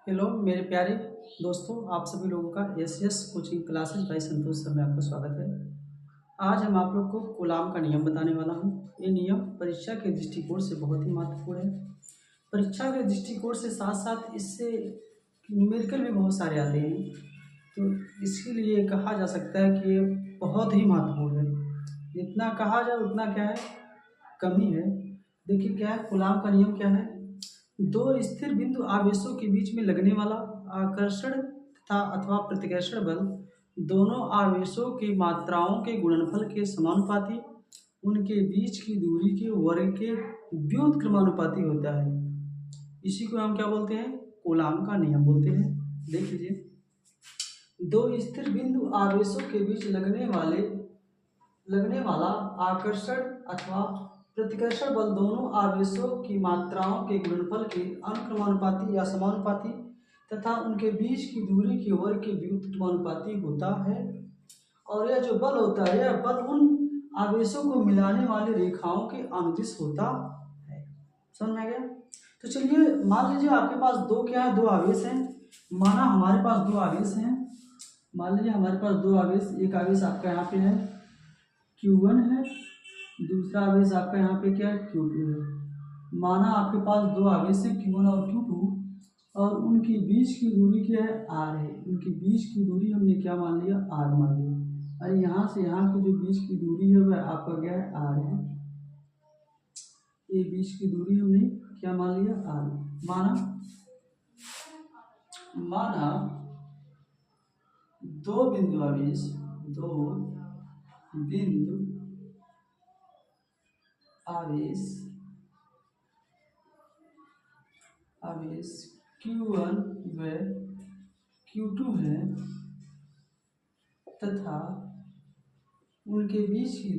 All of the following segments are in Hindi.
हेलो मेरे प्यारे दोस्तों, आप सभी लोगों का S S coaching classes by Santosh sir में आपका स्वागत है। आज हम आप लोग को कूलाम का नियम बताने वाला हूँ। ये नियम परीक्षा के दृष्टिकोण से बहुत ही महत्वपूर्ण है। परीक्षा के दृष्टिकोण से साथ साथ इससे न्यूमेरिकल भी बहुत सारे आते हैं, तो इसके लिए कहा जा सकता है कि ये बहुत ही महत्वपूर्ण है। जितना कहा जाए उतना क्या है, कम ही है। देखिए क्या है, कूलाम का नियम क्या है। दो स्थिर बिंदु आवेशों के बीच में लगने वाला आकर्षण तथा अथवा प्रतिकर्षण बल दोनों आवेशों की मात्राओं के गुणनफल के समानुपाती, उनके बीच की दूरी के वर्ग के व्युत्क्रमानुपाती होता है। इसी को हम क्या बोलते हैं, कूलाम का नियम बोलते हैं। देख लीजिए, दो स्थिर बिंदु आवेशों के बीच लगने वाला आकर्षण अथवा प्रतिकर्षण बल दोनों आवेशों की मात्राओं के गुणनफल के अनुक्रमानुपाती या समानुपाती तथा उनके बीच की दूरी के वर्ग के व्युत्क्रमानुपाती होता है। और यह जो बल होता है, यह बल उन आवेशों को मिलाने वाली रेखाओं के अनुदिश होता है। समझ में आ गया? तो चलिए मान लीजिए आपके पास दो आवेश हैं। माना हमारे पास दो आवेश हैं। मान लीजिए हमारे पास दो आवेश, एक आवेश आपका यहाँ पे है Q1 है, दूसरा आवेश आपका यहाँ पे क्या है, Q2 है। माना आपके पास दो आवेश है Q1 और Q2 और उनकी बीच की दूरी क्या है, R है। उनकी बीच की दूरी हमने क्या मान लिया, R मान लिया। और यहाँ से यहाँ की जो बीच की दूरी है वह आपका क्या है, R है। ये बीच की दूरी हमने क्या मान लिया, R। माना दो बिंदु आवेश Q1 व Q2 है तथा उनके बीच की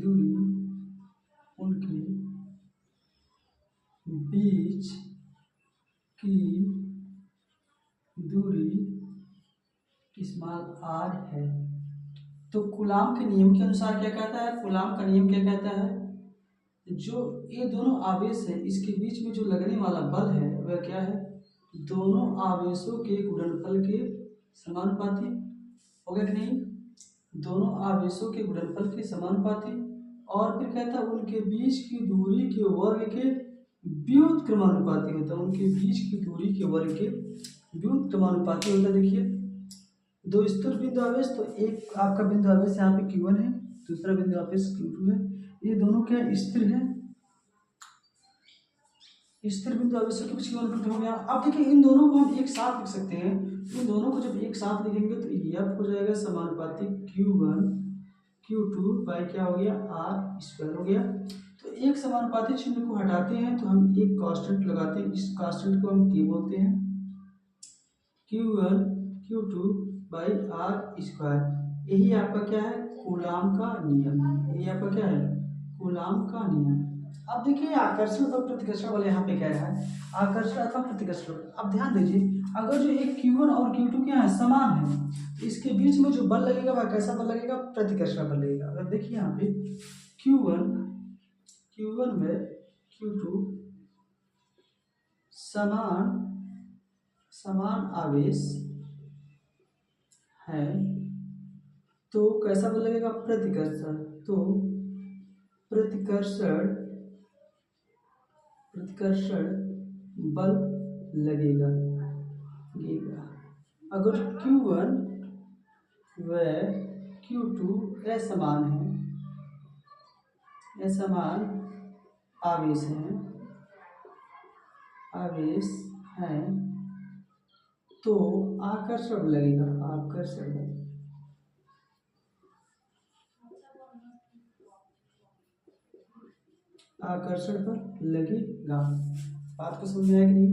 दूरी स्मॉल r है। तो कूलाम के नियम के अनुसार क्या कहता है, कूलाम का नियम क्या कहता है, जो ये दोनों आवेश है इसके बीच में जो लगने वाला बल है वह क्या है, दोनों आवेशों के गुणनफल के समानुपाती। हो गया कि नहीं, दोनों आवेशों के गुणनफल के समानुपाती। और फिर कहता है उनके बीच की दूरी के वर्ग के व्युत्क्रमानुपाती होता है। उनके बीच की दूरी के वर्ग के व्युत्क्रमानुपाती होता है। देखिए दो स्थिर बिंदु आवेश, तो एक आपका बिंदु आवेश यहाँ पे Q1 है, दूसरा बिंदु आवेश Q2 है। ये दोनों क्या स्थिर है, स्थिर बिंदु आवेशों के बीच की गुणनफल हो गया। अब देखिए इन दोनों को हम एक साथ लिख सकते हैं। इन दोनों को जब एक साथ लिखेंगे तो F हो जाएगा समानुपाती Q1 Q2 बाई क्या हो गया, R स्क्वायर हो गया। तो एक समानुपाती चिन्ह को हटाते हैं तो हम एक कांस्टेंट लगाते हैं। इस कांस्टेंट को हम K बोलते हैं, Q1 Q2 by R square. यही आपका क्या है, कूलाम का नियम। यही आपका क्या है, कूलाम का नियम। अब देखिए आकर्षण और प्रतिकर्षण वाले यहाँ पे कह रहा है, आकर्षण अथवा प्रतिकर्षण। अब ध्यान दीजिए, अगर जो एक Q1 और Q2 क्या है, समान है, तो इसके बीच में जो बल लगेगा वह कैसा बल लगेगा, प्रतिकर्षण बल लगेगा। अगर देखिए यहाँ पे Q1 में Q2 समान आवेश है तो कैसा बल लगेगा, प्रतिकर्षण। तो प्रतिकर्षण बल लगेगा। अगर Q1 व Q2 असमान आवेश हैं तो आकर्षण बल लगेगा, आकर्षण पर लगेगा। बात को समझ में आया कि नहीं,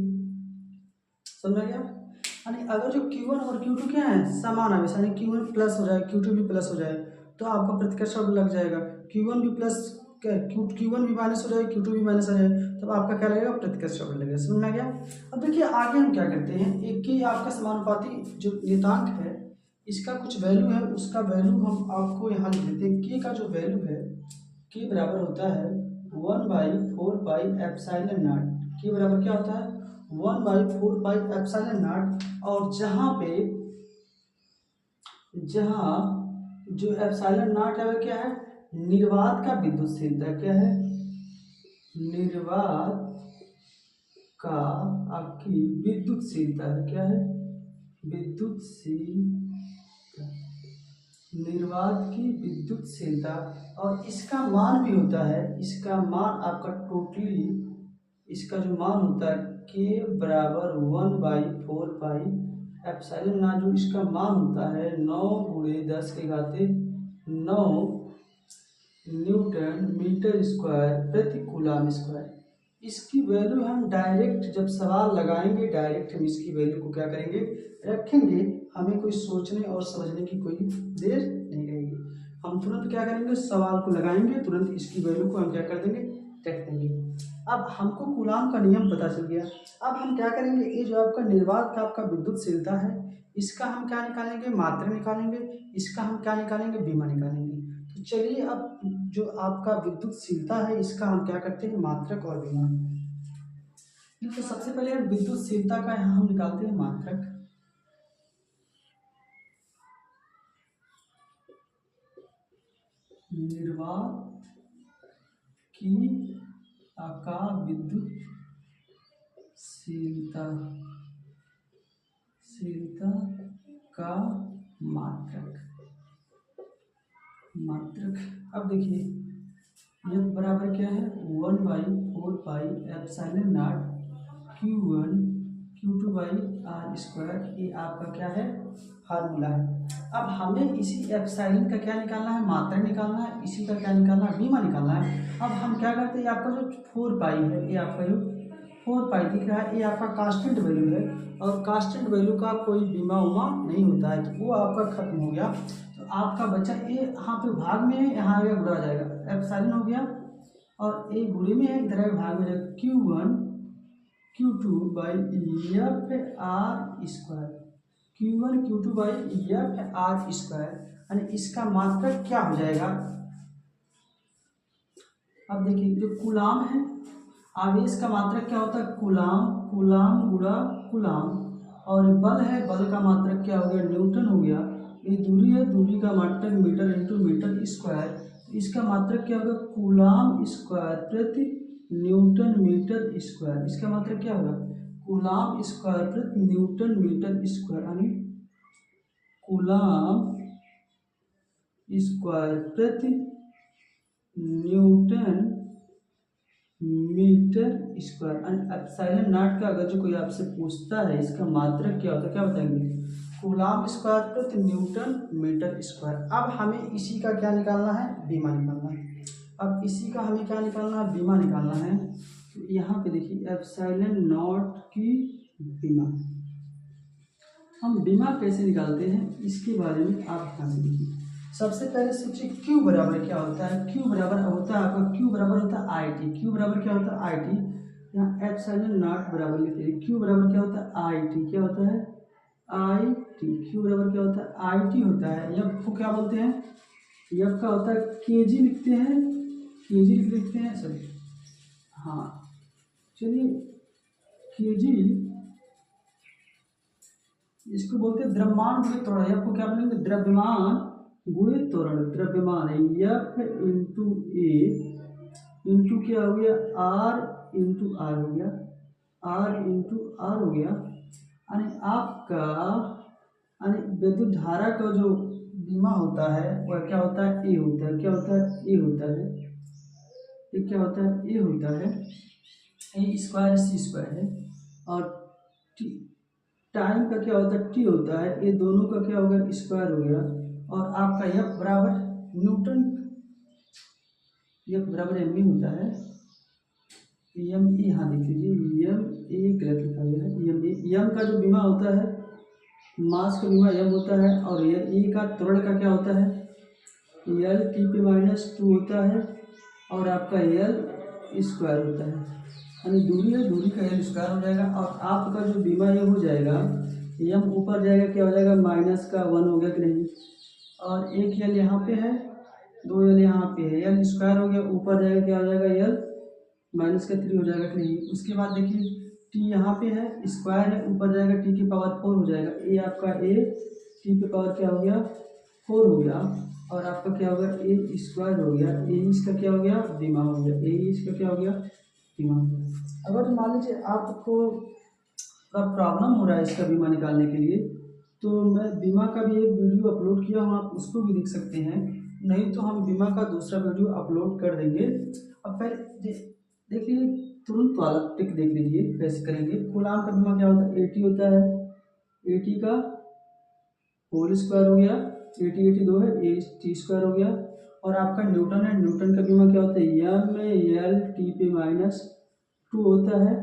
समझ गया। यानी अगर जो Q1 और Q2 क्या है, समान आवेश, यानी Q1 प्लस हो जाए Q2 भी प्लस हो जाए तो आपका प्रतिकर्षण बल लग जाएगा। Q1 भी प्लस Q1 भी माइनस हो जाए, Q2 भी माइनस हो जाए, तब आपका क्या लगेगा, प्रतिकर्षण बल लगेगा। समझ में आ गया। अब देखिए आगे हम क्या करते हैं, एक की आपका समानुपाती जो नियतांक है इसका कुछ वैल्यू है, उसका वैल्यू हम आपको यहाँ लिख देते हैं। K का जो वैल्यू है, K बराबर होता है 1/4 पाई एप्सिलॉन नॉट। K बराबर क्या होता है, 1/4πε0। और जहाँ जो एप्सिलॉन नॉट है वह क्या है, निर्वात का विद्युतशीलता क्या है, निर्वात का आपकी विद्युतशीलता है, क्या है, विद्युतशीलता, निर्वात की विद्युतशीलता। और इसका मान भी होता है, इसका मान आपका टोटली, इसका जो मान होता है के बराबर 1/4πε0, जो इसका मान होता है 9 × 10⁻9 न्यूटन मीटर स्क्वायर प्रति कूलम स्क्वायर। इसकी वैल्यू हम डायरेक्ट जब सवाल लगाएंगे, डायरेक्ट हम इसकी वैल्यू को क्या करेंगे, रखेंगे। हमें कोई सोचने और समझने की कोई देर नहीं रहेगी, हम तुरंत क्या करेंगे, सवाल को लगाएंगे, तुरंत इसकी वैल्यू को हम क्या कर देंगे, रख देंगे। अब हमको कूलाम का नियम पता चल गया। अब हम क्या करेंगे, ये जो आपका निर्वात का आपका विद्युतशीलता है, इसका हम क्या निकालेंगे, मात्रा निकालेंगे, इसका हम क्या निकालेंगे, बीमा निकालेंगे। तो चलिए अब जो आपका विद्युतशीलता है इसका हम क्या करते हैं, मात्रक और बीमा। तो सबसे पहले हम विद्युतशीलता का यहाँ हम निकालते हैं मात्रक। निर्वात की का विद्युतशीलता का मात्रक। अब देखिए ये बराबर क्या है, 1/4πε0 Q1 Q2/r²। ये आपका क्या है, फार्मूला है। अब हमें इसी एप्सिलॉन का क्या निकालना है, मात्रा निकालना है, इसी का क्या निकालना है, बीमा निकालना है। अब हम क्या करते हैं, आपका जो 4π है, ये आपका जो 4π दिख रहा है, ये आपका कांस्टेंट वैल्यू है, और कांस्टेंट वैल्यू का कोई बीमा उमा नहीं होता है, तो वो आपका खत्म हो गया। तो आपका बच्चा ये यहाँ पे भाग में है, यहाँ आएगा गुणा आ जाएगा, एप्सिलॉन हो गया, और ये गुणे में है, इधर आएगा भाग में जाएगा, Q1 Q2/F_r², Q1 Q2/F_r², यानी इसका मात्रक क्या हो जाएगा। अब देखिए जो कूलाम है, आवेश का मात्रक क्या होता है, कूलाम गुणा कूलाम, और बल है, बल का मात्रक क्या हो गया, न्यूटन हो गया। ये दूरी है, दूरी का मात्रक मीटर इंटू मीटर स्क्वायर, इसका मात्रक क्या होगा, कूलाम स्क्वायर प्रति न्यूटन मीटर स्क्वायर। इसका मात्रक क्या होगा, कूलाम स्क्वायर प्रति न्यूटन मीटर स्क्वायर, यानी कूलाम स्क्वायर प्रति newton metre square. Epsilon naught का अगर जो कोई आपसे पूछता है इसका मात्रक क्या होता है, क्या बताएंगे, कूलाम स्क्वायर प्रति न्यूटन मीटर स्क्वायर। अब हमें इसी का क्या निकालना है, बीमा निकालना है। अब इसी का हमें क्या निकालना है, बीमा निकालना है। तो यहाँ पे देखिए एप्सिलॉन नॉट की बीमा, हम बीमा कैसे निकालते हैं इसके बारे में आप ध्यान से देखिए। सबसे पहले सोचिए Q बराबर क्या होता है, Q बराबर होता है आपका, Q बराबर होता है IT। Q बराबर क्या होता है, IT। यहाँ एप्सिलॉन नॉट बराबर लिखते हैं, Q बराबर क्या होता है, IT। क्या होता है, IT। Q बराबर क्या होता है, IT होता है। F को क्या बोलते हैं, F का होता है kg लिखते हैं, kg लिखते हैं सर, हाँ चलिए kg, इसको बोलते हैं द्रव्यमान गुणित त्वरण। F को क्या बोलेंगे, द्रव्यमान गुणित त्वरण। द्रव्यमान है F इंटू ए इंटू क्या हो गया, R इंटू आर हो गया, R इंटू आर हो गया, यानी आपका यानी विद्युत धारा का जो बीमा होता है वह क्या होता है, ए होता है। क्या होता है, ए होता है। ये क्या होता है, ए होता है, ए स्क्वायर सी स्क्वायर है। और टाइम का क्या होता है, टी होता है। ये दोनों का क्या हो गया, स्क्वायर हो गया। और आपका F बराबर न्यूटन, F बराबर एम ई होता है, एम ई, यहाँ देख लीजिए एम ए गलत लिखा गया है, एम ए। एम का जो बीमा होता है, मास का बीमा एम होता है, और ये ई का त्वरण का क्या होता है, एल T p-2 होता है, और आपका एल स्क्वायर होता है, यानी दूरी है, दूरी का एल स्क्वायर हो जाएगा। और आपका जो बीमा ये हो जाएगा, एम ऊपर जाएगा, क्या हो जाएगा, -1 हो गया कि नहीं, और एक एल यहाँ पे है, 2 एल यहाँ पे है, एल स्क्वायर हो गया, ऊपर जाएगा क्या हो जाएगा, एल -3 हो जाएगा कि नहीं। उसके बाद देखिए टी यहाँ पे है, स्क्वायर है, ऊपर जाएगा टी की पावर 4 हो जाएगा। ए आपका ए टी की पावर क्या हो गया 4 हो गया, और आपका क्या हो गया ए स्क्वायर हो गया। ए इसका क्या हो गया बीमा हो गया, ए इसका क्या हो गया बीमा। अगर मान लीजिए आपको का प्रॉब्लम हो रहा है इसका बीमा निकालने के लिए, तो मैं बीमा का भी एक वीडियो अपलोड किया हूँ, आप उसको भी देख सकते हैं। नहीं तो हम बीमा का दूसरा वीडियो अपलोड कर देंगे। अब पहले देखिए तुरंत वाला टिक देख लीजिए कैसे करेंगे। कूलाम का बीमा क्या होता है 80 होता है, 80 का होल स्क्वायर हो गया, 80 दो है ए टी स्क्वायर हो गया। और आपका न्यूटन है, न्यूटन का बीमा क्या होता है एम एल टी पे -2 होता है,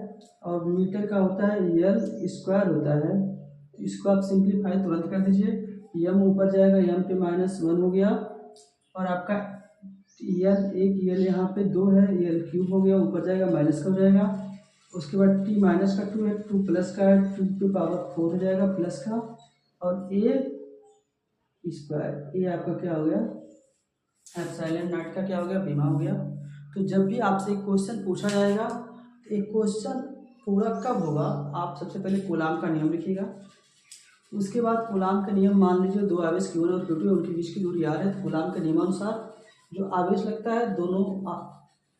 और मीटर का होता है एल स्क्वायर होता है। इसको आप सिंप्लीफाई तुरंत कर दीजिए, एम ऊपर जाएगा एम पे -1 हो गया, और आपका एल यहाँ पे 2 है, एल क्यूब हो गया, ऊपर जाएगा माइनस का हो जाएगा। उसके बाद टी माइनस का 2 है, 2 प्लस का है, 2 पे पावर 4 हो जाएगा प्लस का, और ए स्क्वायर, ए आपका क्या हो गया एप्सिलॉन नॉट का क्या हो गया बीमा हो गया। तो जब भी आपसे एक क्वेश्चन पूछा जाएगा, तो एक क्वेश्चन पूरा कब होगा, आप सबसे पहले कूलाम का नियम लिखिएगा। उसके बाद कूलाम का नियम मान लीजिए दो आवेश Q1 और Q2 उनके बीच की दूरी r है, तो कूलाम के नियमानुसार जो आवेश लगता है दोनों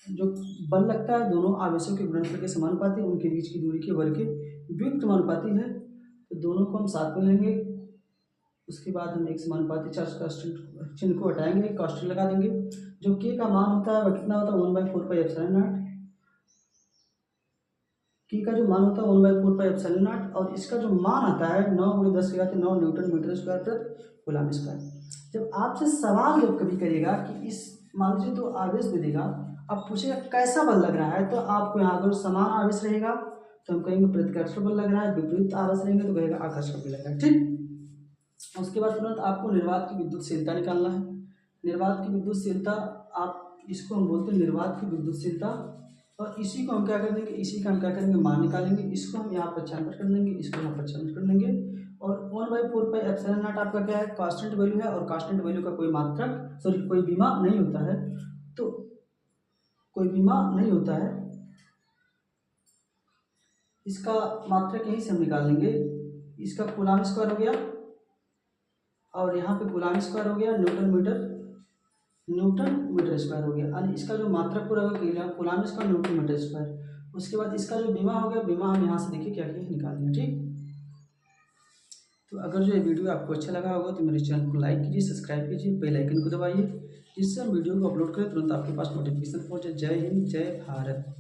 जो बल लगता है दोनों आवेशों के गुणनफल के समानुपाती, उनके बीच की दूरी के वर्ग के व्युत्क्रमानुपाती है। तो दोनों को हम साथ में लेंगे, उसके बाद हम एक समानुपाती चिन्ह को हटाएंगे, कांस्टेंट लगा देंगे। जो के का मान होता है वह कितना होता है 1/4πε0। की का जो मान होता है 1/4πε0, और इसका जो मान आता है 9 × 10⁻9 न्यूटन मीटर स्क्वायर प्रति कूलाम स्क्वायर। जब आपसे सवाल जब कभी करेगा कि इस मान लीजिए तो आवेश भी देगा, अब पूछेगा कैसा बल लग रहा है, तो आपको यहाँ अगर समान आवेश रहेगा तो हम कहेंगे प्रतिकर्षण बल लग रहा है, विपरीत आवेश रहेंगे तो कहेगा आकर्षण बल लग रहा है। ठीक, उसके बाद तुरंत आपको निर्वात की विद्युतशीलता निकालना है। निर्वात की विद्युतशीलता आप इसको हम बोलते हैं निर्वात की विद्युतशीलता, और इसी को हम क्या कर देंगे, इसी का हम क्या करेंगे मान निकालेंगे। इसको हम यहाँ पर 95 कर देंगे, इसको यहाँ पर 95 कर देंगे, और 1/4πε0 आपका क्या है कांस्टेंट वैल्यू है, और कांस्टेंट वैल्यू का कोई मात्रक कोई बीमा नहीं होता है, तो कोई बीमा नहीं होता है, इसका मात्रक यहीं से हम निकाल लेंगे। इसका कूलाम स्क्वायर हो गया, और यहाँ पे कूलाम स्क्वायर हो गया, न्यूटन मीटर स्क्वायर हो गया, यानी इसका जो मात्रक पूरा होगा coulomb square newton metre square. उसके बाद इसका जो बीमा हो गया, बीमा हम यहाँ से देखिए क्या क्या निकाल देंगे। ठीक, तो अगर जो ये वीडियो आपको अच्छा लगा होगा तो मेरे चैनल को लाइक कीजिए, सब्सक्राइब कीजिए, बेल आइकन को दबाइए, जिससे हम वीडियो को अपलोड करें तुरंत आपके पास नोटिफिकेशन पहुंचे। जय हिंद, जय भारत।